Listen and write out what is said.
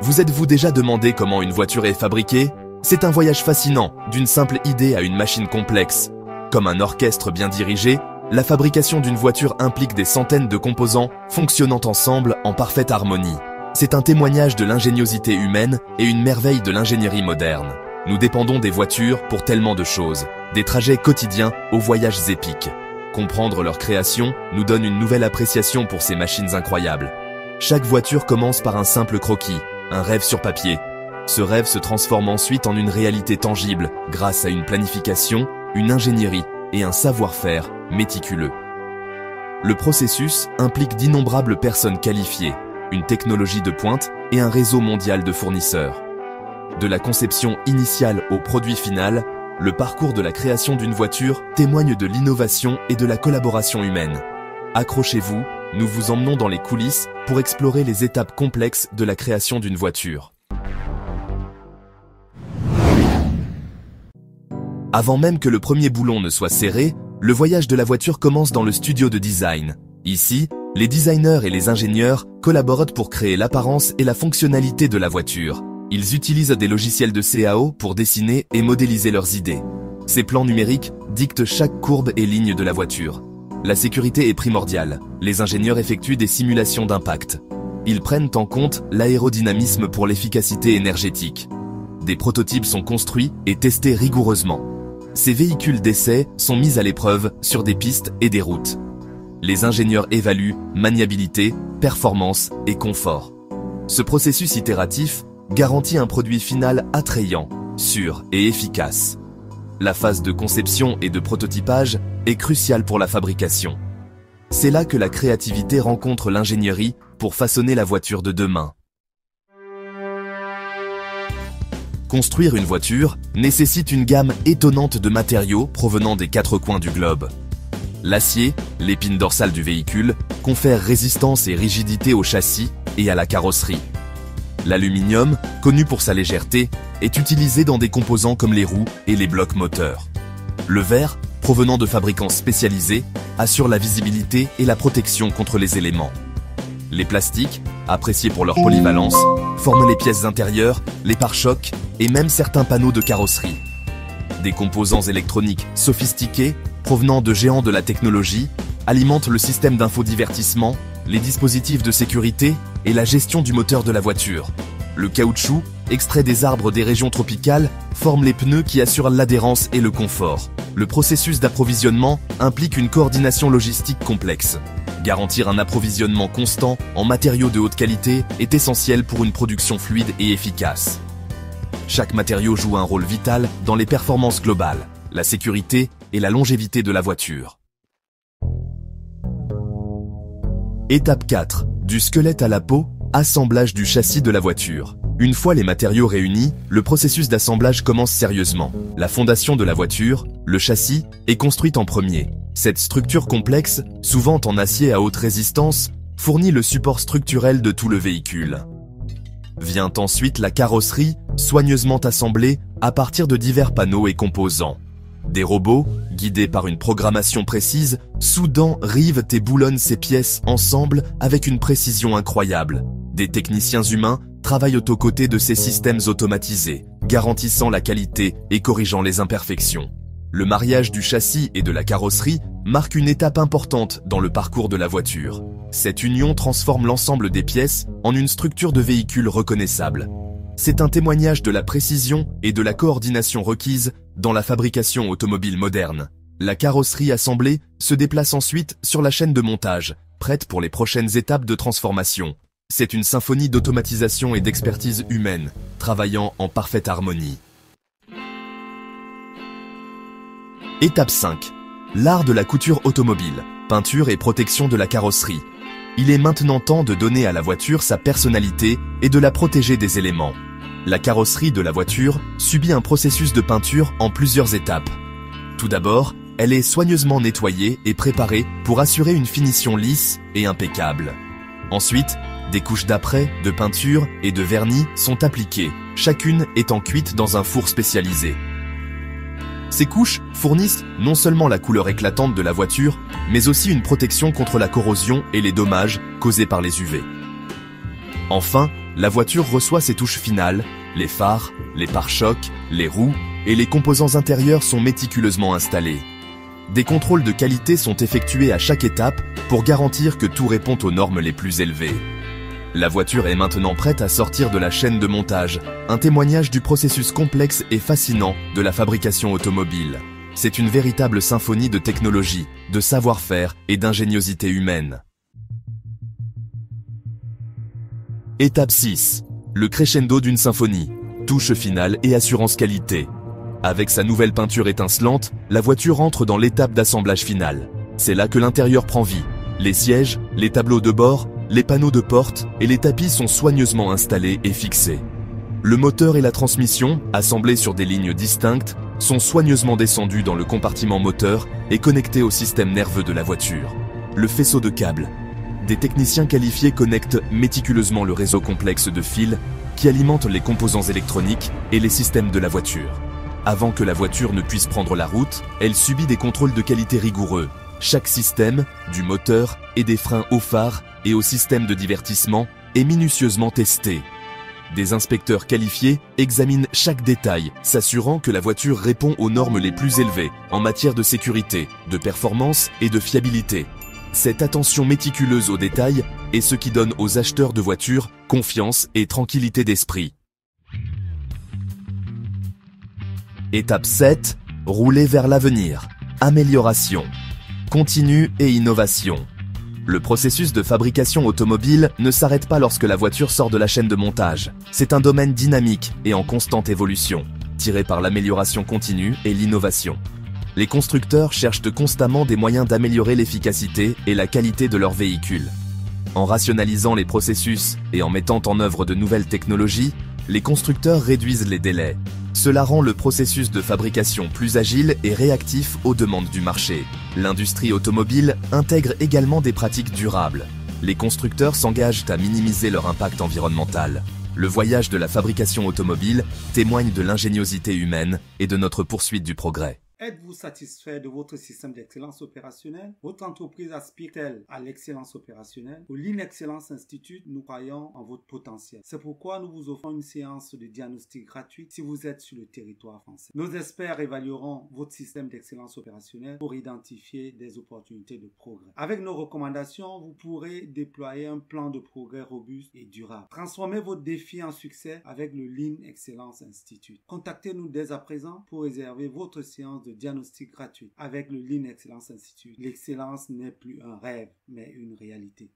Vous êtes-vous déjà demandé comment une voiture est fabriquée? C'est un voyage fascinant, d'une simple idée à une machine complexe. Comme un orchestre bien dirigé, la fabrication d'une voiture implique des centaines de composants fonctionnant ensemble en parfaite harmonie. C'est un témoignage de l'ingéniosité humaine et une merveille de l'ingénierie moderne. Nous dépendons des voitures pour tellement de choses, des trajets quotidiens aux voyages épiques. Comprendre leur création nous donne une nouvelle appréciation pour ces machines incroyables. Chaque voiture commence par un simple croquis, un rêve sur papier. Ce rêve se transforme ensuite en une réalité tangible grâce à une planification, une ingénierie et un savoir-faire méticuleux. Le processus implique d'innombrables personnes qualifiées, une technologie de pointe et un réseau mondial de fournisseurs. De la conception initiale au produit final, le parcours de la création d'une voiture témoigne de l'innovation et de la collaboration humaine. Accrochez-vous, nous vous emmenons dans les coulisses pour explorer les étapes complexes de la création d'une voiture. Avant même que le premier boulon ne soit serré, le voyage de la voiture commence dans le studio de design. Ici, les designers et les ingénieurs collaborent pour créer l'apparence et la fonctionnalité de la voiture. Ils utilisent des logiciels de CAO pour dessiner et modéliser leurs idées. Ces plans numériques dictent chaque courbe et ligne de la voiture. La sécurité est primordiale. Les ingénieurs effectuent des simulations d'impact. Ils prennent en compte l'aérodynamisme pour l'efficacité énergétique. Des prototypes sont construits et testés rigoureusement. Ces véhicules d'essai sont mis à l'épreuve sur des pistes et des routes. Les ingénieurs évaluent maniabilité, performance et confort. Ce processus itératif garantit un produit final attrayant, sûr et efficace. La phase de conception et de prototypage est cruciale pour la fabrication. C'est là que la créativité rencontre l'ingénierie pour façonner la voiture de demain. Construire une voiture nécessite une gamme étonnante de matériaux provenant des quatre coins du globe. L'acier, l'épine dorsale du véhicule, confère résistance et rigidité au châssis et à la carrosserie. L'aluminium, connu pour sa légèreté, est utilisé dans des composants comme les roues et les blocs moteurs. Le verre, provenant de fabricants spécialisés, assure la visibilité et la protection contre les éléments. Les plastiques, appréciés pour leur polyvalence, forment les pièces intérieures, les pare-chocs et même certains panneaux de carrosserie. Des composants électroniques sophistiqués, provenant de géants de la technologie, alimentent le système d'infodivertissement, les dispositifs de sécurité et la gestion du moteur de la voiture. Le caoutchouc, extrait des arbres des régions tropicales, forme les pneus qui assurent l'adhérence et le confort. Le processus d'approvisionnement implique une coordination logistique complexe. Garantir un approvisionnement constant en matériaux de haute qualité est essentiel pour une production fluide et efficace. Chaque matériau joue un rôle vital dans les performances globales, la sécurité et la longévité de la voiture. Étape 4. Du squelette à la peau, assemblage du châssis de la voiture. Une fois les matériaux réunis, le processus d'assemblage commence sérieusement. La fondation de la voiture, le châssis, est construite en premier. Cette structure complexe, souvent en acier à haute résistance, fournit le support structurel de tout le véhicule. Vient ensuite la carrosserie, soigneusement assemblée à partir de divers panneaux et composants. Des robots, guidés par une programmation précise, soudant, rivent et boulonnent ces pièces ensemble avec une précision incroyable. Des techniciens humains travaillent aux côtés de ces systèmes automatisés, garantissant la qualité et corrigeant les imperfections. Le mariage du châssis et de la carrosserie marque une étape importante dans le parcours de la voiture. Cette union transforme l'ensemble des pièces en une structure de véhicule reconnaissable. C'est un témoignage de la précision et de la coordination requises dans la fabrication automobile moderne. La carrosserie assemblée se déplace ensuite sur la chaîne de montage, prête pour les prochaines étapes de transformation. C'est une symphonie d'automatisation et d'expertise humaine, travaillant en parfaite harmonie. Étape 5. L'art de la couture automobile, peinture et protection de la carrosserie. Il est maintenant temps de donner à la voiture sa personnalité et de la protéger des éléments. La carrosserie de la voiture subit un processus de peinture en plusieurs étapes. Tout d'abord, elle est soigneusement nettoyée et préparée pour assurer une finition lisse et impeccable. Ensuite, des couches d'apprêt, de peinture et de vernis sont appliquées, chacune étant cuite dans un four spécialisé. Ces couches fournissent non seulement la couleur éclatante de la voiture, mais aussi une protection contre la corrosion et les dommages causés par les UV. Enfin, la voiture reçoit ses touches finales, les phares, les pare-chocs, les roues et les composants intérieurs sont méticuleusement installés. Des contrôles de qualité sont effectués à chaque étape pour garantir que tout répond aux normes les plus élevées. La voiture est maintenant prête à sortir de la chaîne de montage, un témoignage du processus complexe et fascinant de la fabrication automobile. C'est une véritable symphonie de technologie, de savoir-faire et d'ingéniosité humaine. Étape 6. Le crescendo d'une symphonie. Touche finale et assurance qualité. Avec sa nouvelle peinture étincelante, la voiture entre dans l'étape d'assemblage final. C'est là que l'intérieur prend vie. Les sièges, les tableaux de bord, les panneaux de porte et les tapis sont soigneusement installés et fixés. Le moteur et la transmission, assemblés sur des lignes distinctes, sont soigneusement descendus dans le compartiment moteur et connectés au système nerveux de la voiture. Le faisceau de câbles. Des techniciens qualifiés connectent méticuleusement le réseau complexe de fils qui alimente les composants électroniques et les systèmes de la voiture. Avant que la voiture ne puisse prendre la route, elle subit des contrôles de qualité rigoureux. Chaque système, du moteur et des freins au phare et au système de divertissement, est minutieusement testé. Des inspecteurs qualifiés examinent chaque détail, s'assurant que la voiture répond aux normes les plus élevées en matière de sécurité, de performance et de fiabilité. Cette attention méticuleuse aux détails est ce qui donne aux acheteurs de voitures confiance et tranquillité d'esprit. Étape 7. Rouler vers l'avenir. Amélioration. Continue et innovation. Le processus de fabrication automobile ne s'arrête pas lorsque la voiture sort de la chaîne de montage. C'est un domaine dynamique et en constante évolution, tiré par l'amélioration continue et l'innovation. Les constructeurs cherchent constamment des moyens d'améliorer l'efficacité et la qualité de leurs véhicules. En rationalisant les processus et en mettant en œuvre de nouvelles technologies, les constructeurs réduisent les délais. Cela rend le processus de fabrication plus agile et réactif aux demandes du marché. L'industrie automobile intègre également des pratiques durables. Les constructeurs s'engagent à minimiser leur impact environnemental. Le voyage de la fabrication automobile témoigne de l'ingéniosité humaine et de notre poursuite du progrès. Êtes-vous satisfait de votre système d'excellence opérationnelle? Votre entreprise aspire-t-elle à l'excellence opérationnelle? Au Lean Excellence Institute, nous croyons en votre potentiel. C'est pourquoi nous vous offrons une séance de diagnostic gratuite si vous êtes sur le territoire français. Nos experts évalueront votre système d'excellence opérationnelle pour identifier des opportunités de progrès. Avec nos recommandations, vous pourrez déployer un plan de progrès robuste et durable. Transformez votre défi en succès avec le Lean Excellence Institute. Contactez-nous dès à présent pour réserver votre séance de diagnostic gratuit avec le Lean Excellence Institute. L'excellence n'est plus un rêve, mais une réalité.